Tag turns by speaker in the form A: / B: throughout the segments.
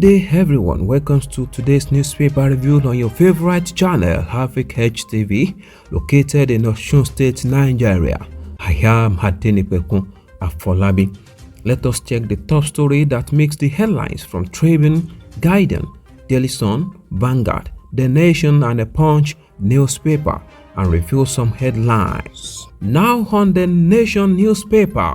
A: Good day everyone, welcome to today's newspaper review on your favorite channel, Africa HTV, located in Osun State, Nigeria. I am Adenipekun Afolabi. Let us check the top story that makes the headlines from Tribune, Guardian, Daily Sun, Vanguard, The Nation and The Punch newspaper and review some headlines. Now on The Nation newspaper,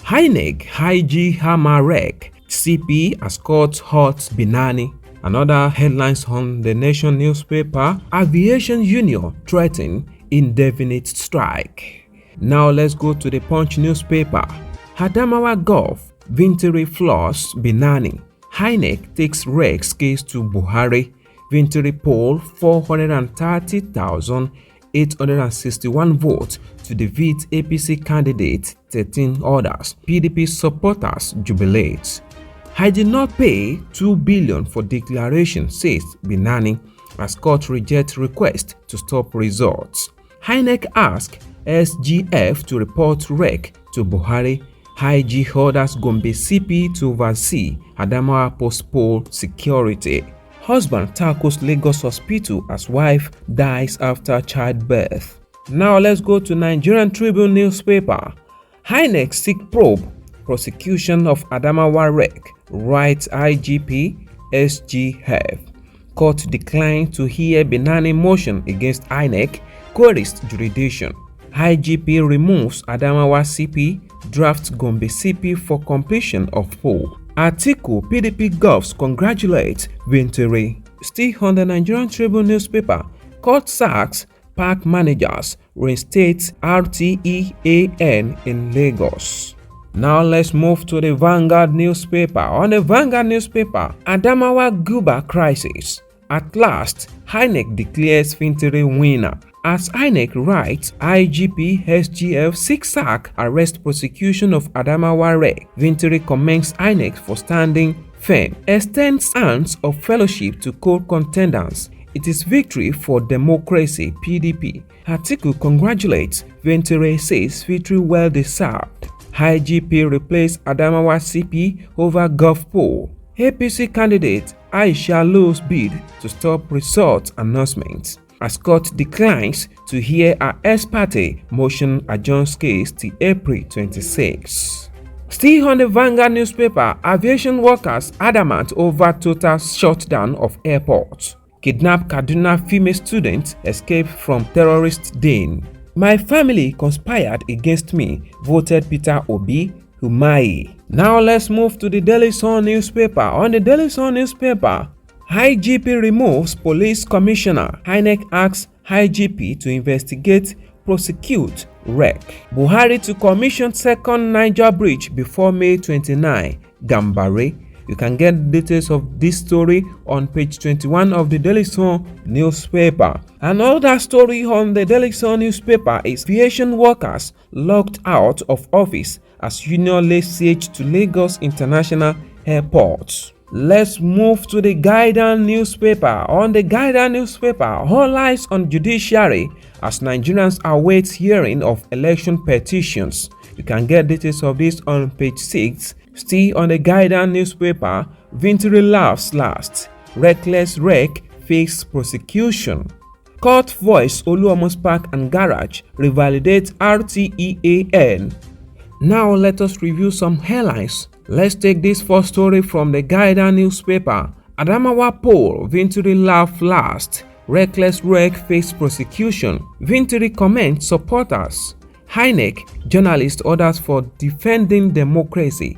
A: INEC IG Hamarek, CP as court hurts Binani. Another headlines on The Nation newspaper, Aviation Union threaten indefinite strike. Now let's go to The Punch newspaper. Adamawa Gulf, Vintiri floors Binani. INEC takes Rex case to Buhari. Vintiri poll 430,861 votes to defeat APC candidate, 13 others. PDP supporters jubilate. I did not pay 2 billion for declaration, says Binani, as court rejects request to stop results. INEC asks SGF to report REC to Buhari. IG orders Gombe CP to oversee Adamawa post-poll security. Husband tackles Lagos hospital as wife dies after childbirth. Now let's go to Nigerian Tribune newspaper. INEC seek probe prosecution of Adamawa REC, writes IGP SGF. Court declined to hear Binani motion against INEC, queries jurisdiction. IGP removes Adamawa CP, drafts Gombe CP for completion of poll. Atiku PDP Gulfs congratulates Vintiri. Still on the Nigerian Tribune newspaper, court sacks park managers, reinstates RTEAN in Lagos. Now let's move to the Vanguard newspaper. On the Vanguard newspaper, Adamawa Guba crisis. At last, INEC declares Vintiri winner. As INEC writes, IGP SGF seeks sack, arrest prosecution of Adamawa REC. Vintiri commends INEC for standing firm. Extends hands of fellowship to co-contenders. It is victory for democracy, PDP. Atiku congratulates Vintiri, says victory well deserved. IGP replaced Adamawa CP over Gulf poll. APC candidate Aisha lose bid to stop result announcements. As court declines to hear her ex parte motion adjourns case till April 26. Still on the Vanguard newspaper, aviation workers adamant over total shutdown of airports. Kidnapped Kaduna female student escaped from terrorist den. My family conspired against me, voted Peter Obi Umahi. Now let's move to the Daily Sun newspaper. On the Daily Sun newspaper, IGP removes police commissioner. INEC asks IGP to investigate, prosecute REC. Buhari to commission second Niger bridge before May 29. Gambare. You can get details of this story on page 21 of the Daily Sun newspaper. Another story on the Daily Sun newspaper is aviation workers locked out of office as union lays siege to Lagos International Airport. Let's move to the Guardian newspaper. On the Guardian newspaper, all eyes on judiciary as Nigerians await hearing of election petitions. You can get details of this on page 6. Still on the Guardian newspaper, Vintiri laughs last. Reckless REC face prosecution. Court voice Oluomo's Park and Garage revalidates RTEAN. Now let us review some headlines. Let's take this first story from the Guardian newspaper. Adamawa poll, Vintiri laugh last. Reckless REC face prosecution. Vintiri commends supporters. INEC journalist orders for defending democracy.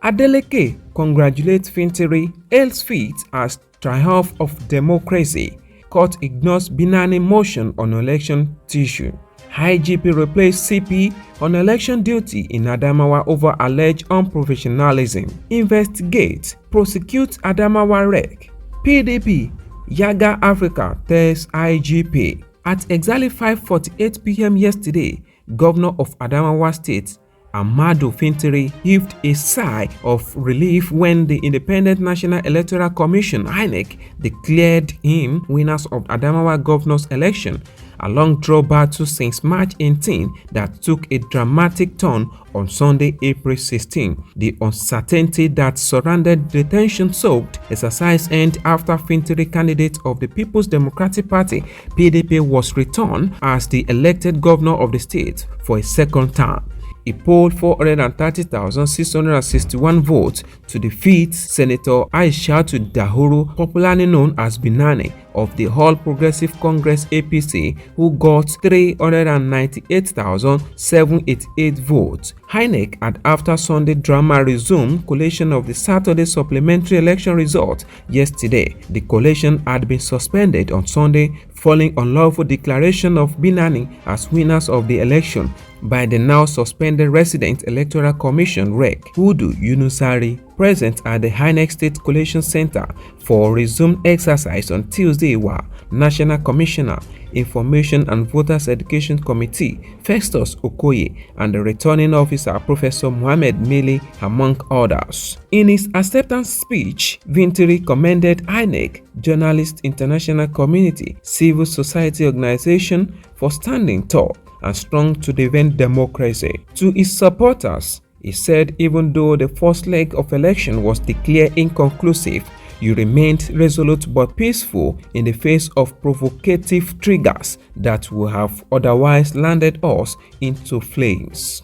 A: Adeleke congratulates Vintiri, hails feat as triumph of democracy. Court ignores Binani motion on election tissue. IGP replaced CP on election duty in Adamawa over alleged unprofessionalism. Investigate, prosecute Adamawa REC. PDP, Yaga Africa tells IGP. At exactly 5:48 p.m. yesterday, Governor of Adamawa State, Ahmadu Vintiri, heaved a sigh of relief when the Independent National Electoral Commission (INEC) declared him winners of Adamawa governor's election a long-draw battle since March 18 that took a dramatic turn on Sunday, April 16. The uncertainty that surrounded the tension-soaked exercise ended after Fintiri, candidate of the People's Democratic Party (PDP), was returned as the elected governor of the state for a second term. He polled 430,661 votes to defeat Senator Aishatu Dahiru, popularly known as Binani, of the All Progressive Congress (APC), who got 398,788 votes. INEC had, after Sunday drama, resumed collation of the Saturday supplementary election result yesterday. The collation had been suspended on Sunday following unlawful declaration of Binani as winners of the election by the now suspended Resident Electoral Commission (REC). Hudu Yunusari, present at the INEC State Collation Center for resumed exercise on Tuesday, were National Commissioner, Information and Voters Education Committee Festus Okoye and the returning officer Professor Mohammed Mele, among others. In his acceptance speech, Fintiri commended INEC, journalists, international community, civil society organization for standing tall and strong to defend democracy. To his supporters, he said even though the first leg of election was declared inconclusive, you remained resolute but peaceful in the face of provocative triggers that would have otherwise landed us into flames.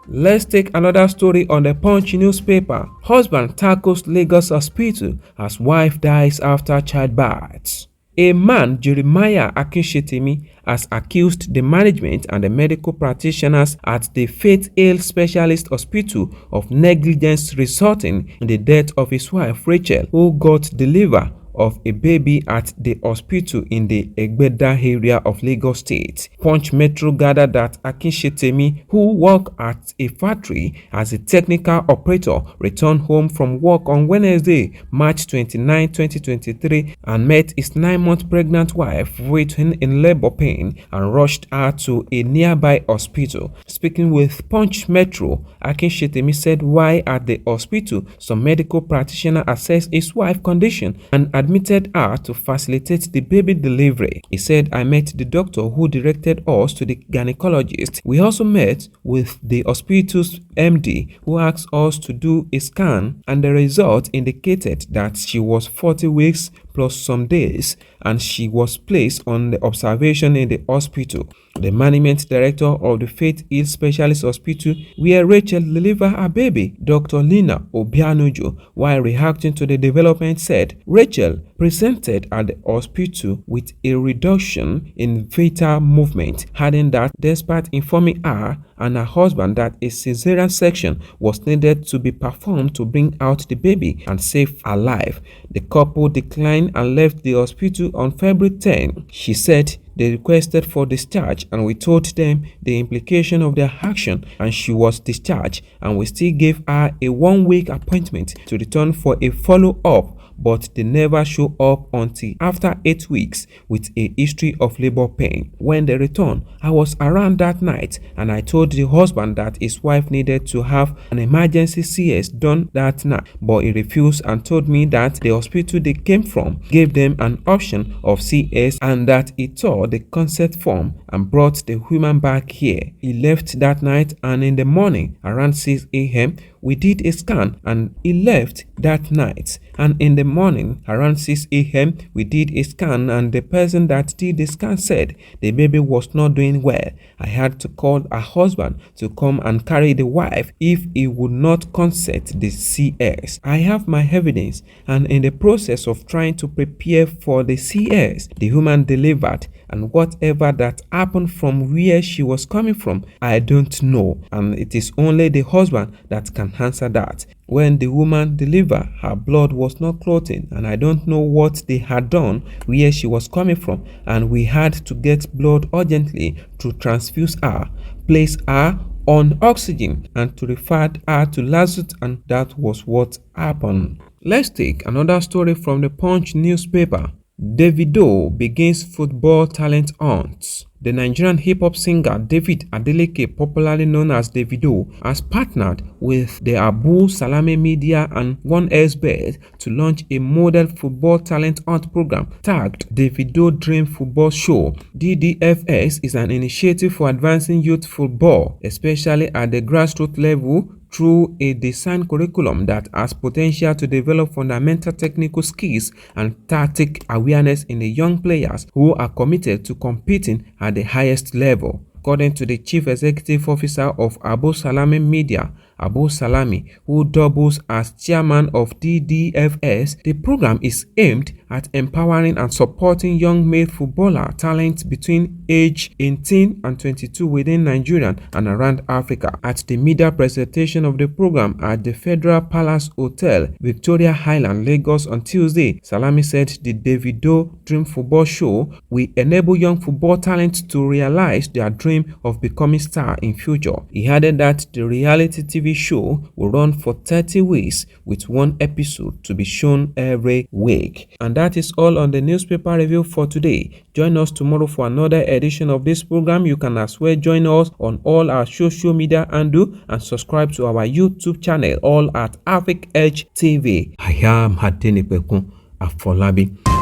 A: Let's take another story on the Punch newspaper. Husband tackles Lagos hospital as wife dies after childbirth. A man, Jeremiah Akinshetimi, has accused the management and the medical practitioners at the Faith Hill Specialist Hospital of negligence, resulting in the death of his wife Rachel, who got delivered of a baby at the hospital in the Egbeda area of Lagos State. Punch Metro gathered that Akinshetemi, who worked at a factory as a technical operator, returned home from work on Wednesday, March 29, 2023, and met his 9-month pregnant wife waiting in labor pain and rushed her to a nearby hospital. Speaking with Punch Metro, Akinshetemi said while at the hospital, some medical practitioner assessed his wife's condition and admitted her to facilitate the baby delivery. He said, I met the doctor who directed us to the gynecologist. We also met with the hospital's MD who asked us to do a scan, and the result indicated that she was 40 weeks plus some days and she was placed on the observation in the hospital. The management director of the Faith Hill Specialist Hospital, where Rachel delivered her baby, Dr. Lina Obianuju, while reacting to the development, said Rachel presented at the hospital with a reduction in vital movement, adding that despite informing her and her husband that a cesarean section was needed to be performed to bring out the baby and save her life, the couple declined and left the hospital on February 10. She said they requested for discharge and we told them the implication of their action, and she was discharged, and we still gave her a 1-week appointment to return for a follow-up, but they never show up until after 8 weeks with a history of labor pain. When they returned, I was around that night and I told the husband that his wife needed to have an emergency CS done that night, but he refused and told me that the hospital they came from gave them an option of CS and that he tore the consent form and brought the woman back here. He left that night, and in the morning around 6 a.m. we did a scan, and he left that night, and in the morning around 6 a.m. we did a scan, and the person that did the scan said the baby was not doing well. I had to call her husband to come and carry the wife if he would not consent the CS. I have my evidence, and in the process of trying to prepare for the CS, the woman delivered, and whatever that happened from where she was coming from, I don't know, and it is only the husband that can answer that. When the woman delivered, her blood was not clotting, and I don't know what they had done where she was coming from, and we had to get blood urgently to transfuse her, place her on oxygen, and to refer her to Lazarus, and that was what happened. Let's take another story from the Punch newspaper. Davido begins football talent hunt. The Nigerian hip-hop singer David Adeleke, popularly known as Davido, has partnered with the Abu Salame Media and 1xBet to launch a model football talent hunt program tagged Davido Dream Football Show. DDFS is an initiative for advancing youth football, especially at the grassroots level, through a design curriculum that has potential to develop fundamental technical skills and tactic awareness in the young players who are committed to competing at the highest level. According to the Chief Executive Officer of Abu Salame Media, Abu Salami, who doubles as chairman of DDFS, the program is aimed at empowering and supporting young male footballer talent between age 18 and 22 within Nigeria and around Africa. At the media presentation of the program at the Federal Palace Hotel, Victoria Highland, Lagos on Tuesday, Salami said the Davido Dream Football Show will enable young football talent to realize their dream of becoming star in future. He added that the reality TV show will run for 30 weeks with one episode to be shown every week. And that is all on the newspaper review for today. Join us tomorrow for another edition of this program. You can as well join us on all our social media and subscribe to our YouTube channel, all at Afric Edge TV. I am Hadenipekun Afolabi.